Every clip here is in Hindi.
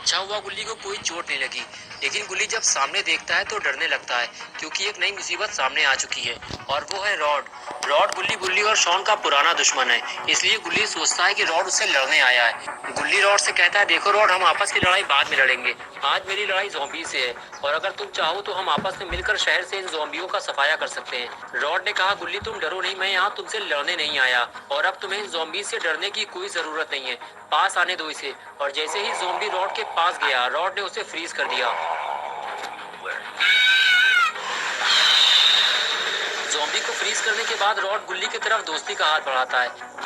अच्छा हुआ गुल्ली को कोई चोट नहीं लगी। लेकिन गुल्ली जब सामने देखता है तो डरने लगता है, क्योंकि एक नई मुसीबत सामने आ चुकी है और वो है रॉड। रॉड गुल्ली बुल्ली और शॉन का पुराना दुश्मन है, इसलिए गुल्ली सोचता है कि रॉड उससे लड़ने आया है। गुल्ली रॉड से कहता है, देखो रॉड, हम आपस की लड़ाई बाद में लड़ेंगे। आज मेरी लड़ाई ज़ॉम्बी से है और अगर तुम चाहो तो हम आपस में मिलकर शहर से इन ज़ॉम्बियों का सफाया कर सकते हैं। रॉड ने कहा, गुल्ली तुम डरो नहीं, मैं यहाँ तुमसे लड़ने नहीं आया और अब तुम्हें इन ज़ॉम्बी से डरने की कोई जरूरत नहीं है। पास आने दो इसे। और जैसे ही ज़ॉम्बी रॉड के पास गया, रॉड ने उसे फ्रीज कर दिया। ज़ॉम्बी को फ्रीज करने के बाद रॉड गुल्ली की तरफ दोस्ती का हाथ बढ़ाता है,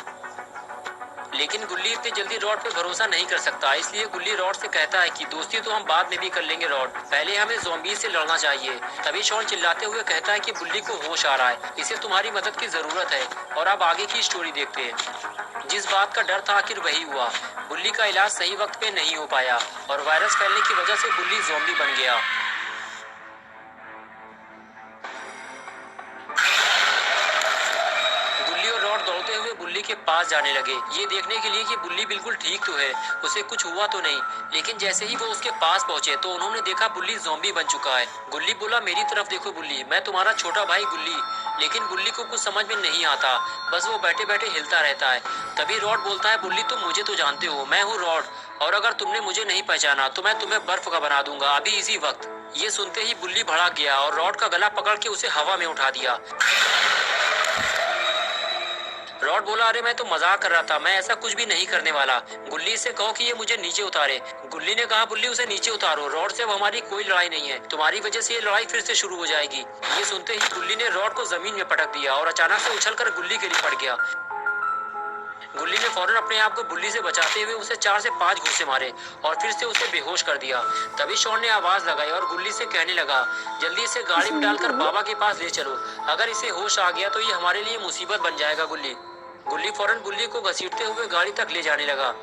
लेकिन गुल्ली इतनी जल्दी रॉड पे भरोसा नहीं कर सकता। इसलिए गुल्ली रॉड से कहता है कि दोस्ती तो हम बाद में भी कर लेंगे रॉड, पहले हमें ज़ॉम्बी से लड़ना चाहिए। तभी शॉन चिल्लाते हुए कहता है कि गुल्ली को होश आ रहा है, इसे तुम्हारी मदद की जरूरत है। और अब आगे की स्टोरी देखते हैं। जिस बात का डर था आखिर वही हुआ। गुल्ली का इलाज सही वक्त पे नहीं हो पाया और वायरस फैलने की वजह से गुल्ली ज़ॉम्बी बन गया। गुल्ली और रॉड दौड़ते हुए बुल्ली के पास जाने लगे, ये देखने के लिए कि बुल्ली बिल्कुल ठीक तो है, उसे कुछ हुआ तो नहीं। लेकिन जैसे ही वो उसके पास पहुंचे तो उन्होंने देखा बुल्ली ज़ॉम्बी बन चुका है। गुल्ली बोला, मेरी तरफ देखो बुल्ली, मैं तुम्हारा छोटा भाई गुल्ली। लेकिन बुल्ली को कुछ समझ में नहीं आता, बस वो बैठे बैठे हिलता रहता है। तभी रॉड बोलता है, बुल्ली तुम मुझे तो जानते हो, मैं हूँ रॉड, और अगर तुमने मुझे नहीं पहचाना तो मैं तुम्हें बर्फ का बना दूंगा अभी इसी वक्त। ये सुनते ही बुल्ली भड़क गया और रॉड का गला पकड़ के उसे हवा में उठा दिया। रॉड बोला, अरे मैं तो मजाक कर रहा था, मैं ऐसा कुछ भी नहीं करने वाला। गुल्ली से कहो कि ये मुझे नीचे उतारे। गुल्ली ने कहा, बुल्ली उसे नीचे उतारो, रॉड से अब हमारी कोई लड़ाई नहीं है, तुम्हारी वजह से ये लड़ाई फिर से शुरू हो जाएगी। ये सुनते ही गुल्ली ने रॉड को जमीन में पटक दिया और अचानक से उछलकर गुल्ली के लिए पड़ गया। गुल्ली ने फौरन अपने आप को बुल्ली से बचाते हुए उसे 4 से 5 घूंसे मारे और फिर से उसे बेहोश कर दिया। तभी शॉन ने आवाज लगाई और गुल्ली से कहने लगा, जल्दी इसे गाड़ी में डालकर बाबा के पास ले चलो, अगर इसे होश आ गया तो ये हमारे लिए मुसीबत बन जाएगा। गुल्ली गुल्ली फौरन गुल्ली को घसीटते हुए गाड़ी तक ले जाने लगा।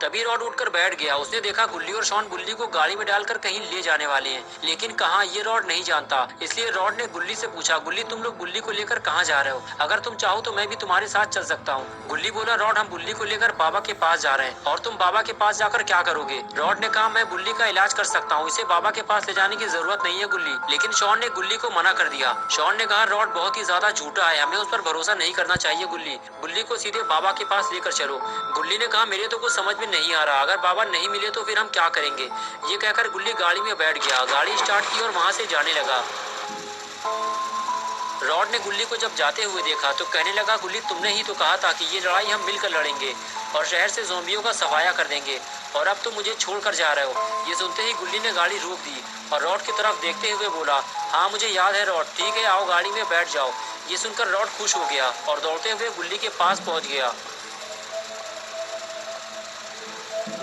तभी रॉड उठकर बैठ गया। उसने देखा गुल्ली और शॉन गुल्ली को गाड़ी में डालकर कहीं ले जाने वाले हैं, लेकिन कहाँ ये रॉड नहीं जानता। इसलिए रॉड ने गुल्ली से पूछा, गुल्ली तुम लोग गुल्ली को लेकर कहाँ जा रहे हो? अगर तुम चाहो तो मैं भी तुम्हारे साथ चल सकता हूँ। गुल्ली बोला, रॉड हम गुल्ली को लेकर बाबा के पास जा रहे हैं। और तुम बाबा के पास जाकर क्या करोगे? रॉड ने कहा, मैं गुल्ली का इलाज कर सकता हूँ, इसे बाबा के पास ले जाने की जरूरत नहीं है गुल्ली। लेकिन शॉन ने गुल्ली को मना कर दिया। शॉन ने कहा, रॉड बहुत ही ज्यादा झूठा है, हमें उस पर भरोसा नहीं करना चाहिए गुल्ली, गुल्ली को सीधे बाबा के पास लेकर चलो। गुल्ली ने कहा, मेरे तो कुछ समझ में नहीं आ रहा, अगर बाबा नहीं मिले तो फिर हम क्या करेंगे? ये कहकर गुल्ली गाड़ी में बैठ गया। गाड़ी स्टार्ट की और वहां से जाने लगा। रॉड ने गुल्ली को जब जाते हुए देखा तो कहने लगा, गुल्ली तुमने ही तो कहा था कि ये लड़ाई हम मिलकर लड़ेंगे और शहर से ज़ोंबियों का सफाया कर देंगे, और अब तुम मुझे छोड़कर जा रहे हो। ये सुनते ही गुल्ली ने गाड़ी रोक दी और रॉड की तरफ देखते हुए बोला, हाँ मुझे याद है रॉड, ठीक है आओ गाड़ी में बैठ जाओ। ये सुनकर रॉड खुश हो गया और दौड़ते हुए गुल्ली के पास पहुंच गया।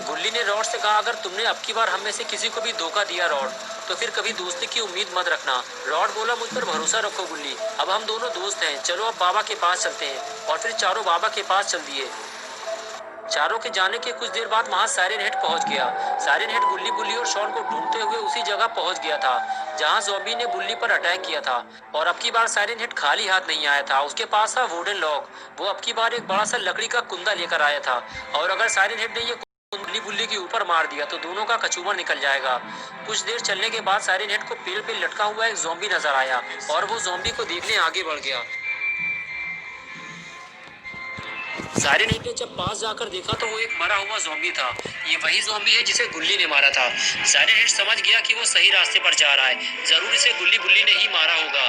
गुल्ली ने रॉड से कहा, अगर तुमने अब की बार हम में से किसी को भी धोखा दिया रॉड, तो फिर कभी दोस्ती की उम्मीद मत रखना। रॉड बोला, मुझ पर भरोसा रखो गुल्ली, अब हम दोनों दोस्त हैं, चलो अब बाबा के पास चलते हैं। और फिर चारों बाबा के पास चल दिए। चारों के जाने के कुछ देर बाद वहां साइरन हेड पहुंच गया। साइरन हेड गुल्ली बुल्ली और शॉन को ढूंढते हुए उसी जगह पहुंच गया था जहां ज़ॉम्बी ने बुल्ली पर अटैक किया था। और अब की बार साइरन हेड खाली हाथ नहीं आया था, उसके पास था वुडन लॉक। वो अब की बार एक बड़ा सा लकड़ी का कुंदा लेकर आया था, और अगर साइरन हेड ने ये बुल्ली बुल्ली के ऊपर मार दिया तो दोनों का कचूमर निकल जाएगा। कुछ देर चलने के बाद साइरन हेड को पेड़ पे लटका हुआ एक ज़ॉम्बी नजर आया और वो ज़ॉम्बी को देखने आगे बढ़ गया। साइरन हेड ने जब पास जाकर देखा तो वो एक मरा हुआ ज़ॉम्बी था। ये वही ज़ॉम्बी है जिसे गुल्ली ने मारा था। साइरन हेड समझ गया कि वो सही रास्ते पर जा रहा है, जरूर इसे गुल्ली बुल्ली ने ही मारा होगा।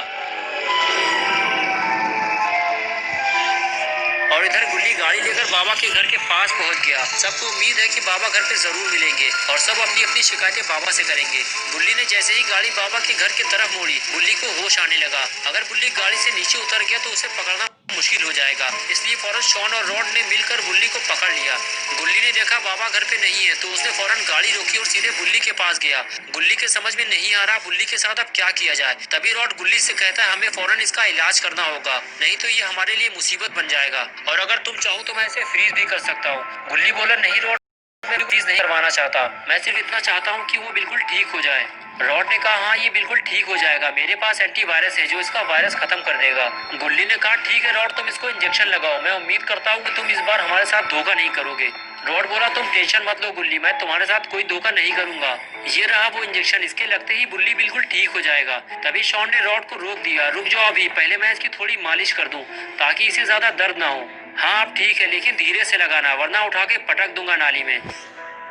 और इधर गुल्ली गाड़ी लेकर बाबा के घर के पास पहुंच गया। सबको उम्मीद है कि बाबा घर पे जरूर मिलेंगे और सब अपनी अपनी शिकायतें बाबा से करेंगे। गुल्ली ने जैसे ही गाड़ी बाबा के घर की तरफ मोड़ी, गुल्ली को होश आने लगा। अगर गुल्ली गाड़ी से नीचे उतर गया तो उसे पकड़ना मुश्किल हो जाएगा, इसलिए फौरन शॉन और रॉड ने मिलकर गुल्ली को पकड़ लिया। गुल्ली ने देखा बाबा घर पे नहीं है तो उसने फौरन गाड़ी रोकी और सीधे बुल्ली के पास गया। गुल्ली के समझ में नहीं आ रहा बुल्ली के साथ अब क्या किया जाए। तभी रॉड गुल्ली से कहता है, हमें फौरन इसका इलाज करना होगा, नहीं तो ये हमारे लिए मुसीबत बन जाएगा, और अगर तुम चाहो तो मैं इसे फ्रीज भी कर सकता हूँ। गुल्ली बोला, नहीं रॉड, मैं फ्रीज नहीं करवाना चाहता, मैं सिर्फ इतना चाहता हूँ कि वो बिल्कुल ठीक हो जाए। रॉड ने कहा, हाँ ये बिल्कुल ठीक हो जाएगा, मेरे पास एंटीवायरस है जो इसका वायरस खत्म कर देगा। गुल्ली ने कहा, ठीक है रॉड, तुम इसको इंजेक्शन लगाओ, मैं उम्मीद करता हूँ कि तुम इस बार हमारे साथ धोखा नहीं करोगे। रॉड बोला तुम टेंशन मत लो गुल्ली, मैं तुम्हारे साथ कोई धोखा नहीं करूंगा। ये रहा वो इंजेक्शन, इसके लगते ही बुल्ली बिल्कुल ठीक हो जाएगा। तभी शॉन ने रॉड को रोक दिया। रुक जाओ अभी, पहले मैं इसकी थोड़ी मालिश कर दूं ताकि इसे ज्यादा दर्द ना हो। हाँ अब ठीक है, लेकिन धीरे से लगाना वरना उठा के पटक दूंगा नाली में।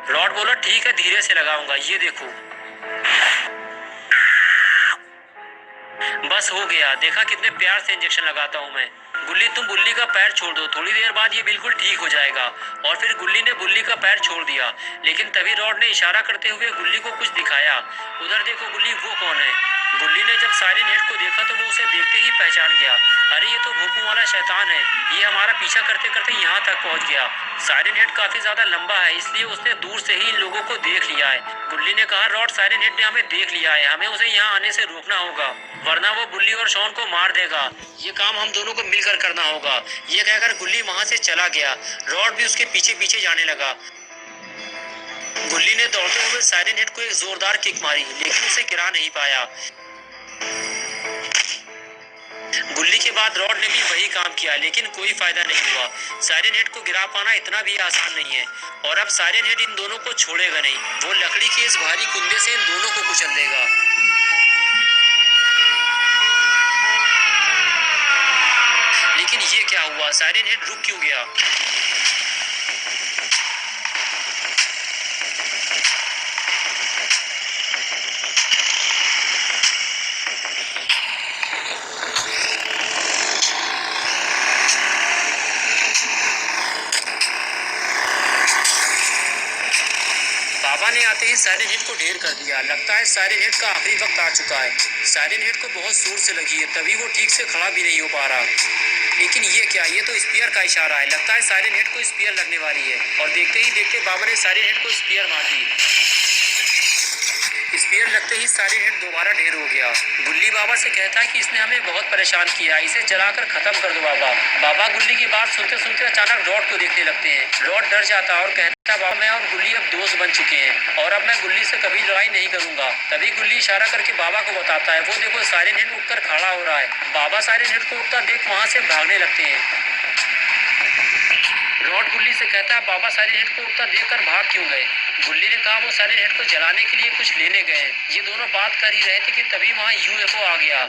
रॉड बोला ठीक है धीरे से लगाऊंगा, ये देखो। बस हो गया, देखा कितने प्यार से इंजेक्शन लगाता हूँ मैं। गुल्ली तुम बुल्ली का पैर छोड़ दो, थोड़ी देर बाद ये बिल्कुल ठीक हो जाएगा। और फिर गुल्ली ने बुल्ली का पैर छोड़ दिया, लेकिन तभी रॉड ने इशारा करते हुए गुल्ली को कुछ दिखाया। उधर देखो गुल्ली, वो कौन है? गुल्ली ने जब साइरन हेड को देखा तो वो उसे देखते ही पहचान गया। अरे ये तो भोंपू वाला शैतान है, ये हमारा पीछा करते करते यहाँ तक पहुँच गया। साइरन हेड काफी ज्यादा लंबा है, इसलिए उसने दूर से ही इन लोगों को देख लिया है। गुल्ली ने कहा रॉड साइरन हेड ने हमें देख लिया है, हमें उसे यहाँ आने से रोकना होगा वरना वो बुल्ली और शॉन को मार देगा। ये काम हम दोनों को मिलकर करना होगा। ये कहकर गुल्ली वहां से चला गया। रॉड भी उसके पीछे पीछे जाने लगा। गुल्ली ने दौड़ते हुए साइरन हेड को एक जोरदार किक मारी, लेकिन उसे गिरा नहीं पाया। गुल्ली के बाद रॉड ने भी वही काम किया, लेकिन कोई फायदा नहीं हुआ। साइरन हेड को गिरा पाना इतना भी आसान नहीं है, और अब साइरन हेड इन दोनों को छोड़ेगा नहीं। वो लकड़ी के इस भारी कुंदे से इन दोनों को कुचल देगा। लेकिन ये क्या हुआ, साइरन हेड रुक क्यों गया? बाबा ने आते ही साइरन हेड को ढेर कर दिया। लगता है साइरन हेड का आखिरी वक्त आ चुका है। साइरन हेड को बहुत जोर से लगी है, तभी वो ठीक से खड़ा भी नहीं हो पा रहा। लेकिन ये क्या, ये तो स्पीयर का इशारा है। लगता है साइरन हेड को स्पीयर लगने वाली है, और देखते ही देखते बाबा ने साइरन हेड को स्पीयर मार दी। स्पीयर लगते ही साइरन हेड दोबारा ढेर हो गया। गुल्ली बाबा से कहता है कि इसने हमें बहुत परेशान किया, इसे जलाकर खत्म कर दो बाबा। बाबा गुल्ली की बात सुनते सुनते अचानक रॉड को देखने लगते हैं। रॉड डर जाता है और कहता है बाबा मैं और गुल्ली अब दोस्त बन चुके हैं, और अब मैं गुल्ली से कभी लड़ाई नहीं करूंगा। तभी गुल्ली इशारा करके बाबा को बताता है। वो देखो साइरन हेड उठकर खड़ा हो रहा है। बाबा साइरन हेड को उठता देख वहां से भागने लगते हैं। रॉड गुल्ली से कहता है बाबा साइरन हेड को उठता देखकर भाग क्यों गए? गुल्ली ने कहा वो साइरन हेड को जलाने के लिए कुछ लेने गए। ये दोनों बात कर ही रहे थे कि तभी वहां यूएफओ आ गया।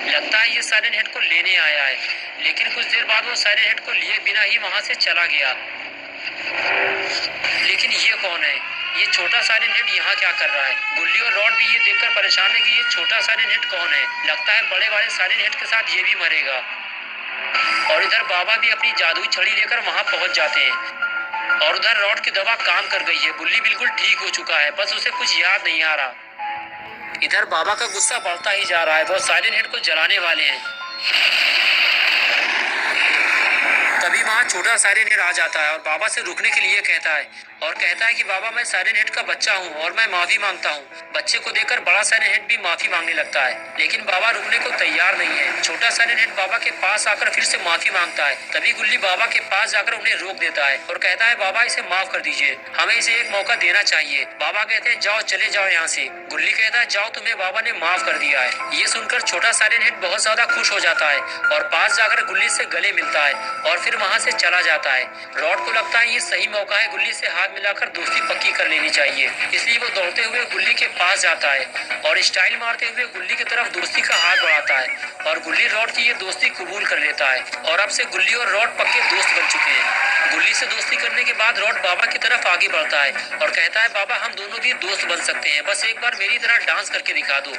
लगता है ये साइरन हेड को लेने आया है, लेकिन कुछ देर बाद वो साइरन हेड को लिए बिना ही वहां से चला गया। लेकिन ये कौन है? ये छोटा साइरन हेड यहाँ क्या कर रहा है? गुल्ली और रॉड भी ये देखकर परेशान है कि ये छोटा साइरन हेड कौन है। लगता है बड़े वाले साइरन हेड के साथ ये भी मरेगा। और इधर बाबा भी अपनी जादुई छड़ी लेकर वहां पहुंच जाते हैं। और उधर रॉड की दवा काम कर गई है, बुल्ली बिल्कुल ठीक हो चुका है, बस उसे कुछ याद नहीं आ रहा। इधर बाबा का गुस्सा बढ़ता ही जा रहा है, वो साइरन हेड को जलाने वाले हैं। तभी वहाँ छोटा साइरन हेड आ जाता है और बाबा से रुकने के लिए कहता है, और कहता है कि बाबा मैं साइरन हेड का बच्चा हूँ और मैं माफी मांगता हूँ। बच्चे को देखकर बड़ा साइरन हेड भी माफी मांगने लगता है, लेकिन बाबा रुकने को तैयार नहीं है। छोटा साइरन हेड बाबा के पास आकर फिर से माफी मांगता है। तभी गुल्ली बाबा के पास जाकर उन्हें रोक देता है और कहता है बाबा इसे माफ कर दीजिए, हमें इसे एक मौका देना चाहिए। बाबा कहते हैं जाओ चले जाओ यहाँ से। गुल्ली कहता है जाओ, तुम्हें बाबा ने माफ कर दिया है। ये सुनकर छोटा साइरन हेड बहुत ज्यादा खुश हो जाता है और पास जाकर गुल्ली से गले मिलता है और फिर वहाँ से चला जाता है। रॉड को लगता है ये सही मौका है, गुल्ली से हाथ मिलाकर दोस्ती पक्की कर लेनी चाहिए, इसलिए वो दौड़ते हुए गुल्ली के पास जाता है और स्टाइल मारते हुए गुल्ली की तरफ दोस्ती का हाथ बढ़ाता है, और गुल्ली रॉड की ये दोस्ती कबूल कर लेता है। और अब से गुल्ली और रॉड पक्के दोस्त बन चुके हैं। गुल्ली से दोस्ती करने के बाद रॉड बाबा की तरफ आगे बढ़ता है और कहता है बाबा हम दोनों भी दोस्त बन सकते हैं, बस एक बार मेरी तरह डांस करके दिखा दो।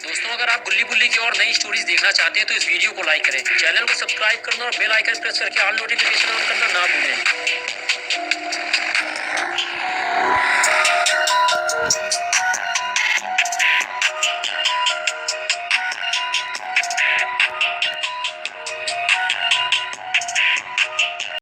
दोस्तों अगर आप गुल्ली बुल्ली की और नई स्टोरीज देखना चाहते हैं तो इस वीडियो को लाइक करें, चैनल को सब्सक्राइब करना और बेल आइकन प्रेस करके ऑल नोटिफिकेशन ऑन करना ना भूलें।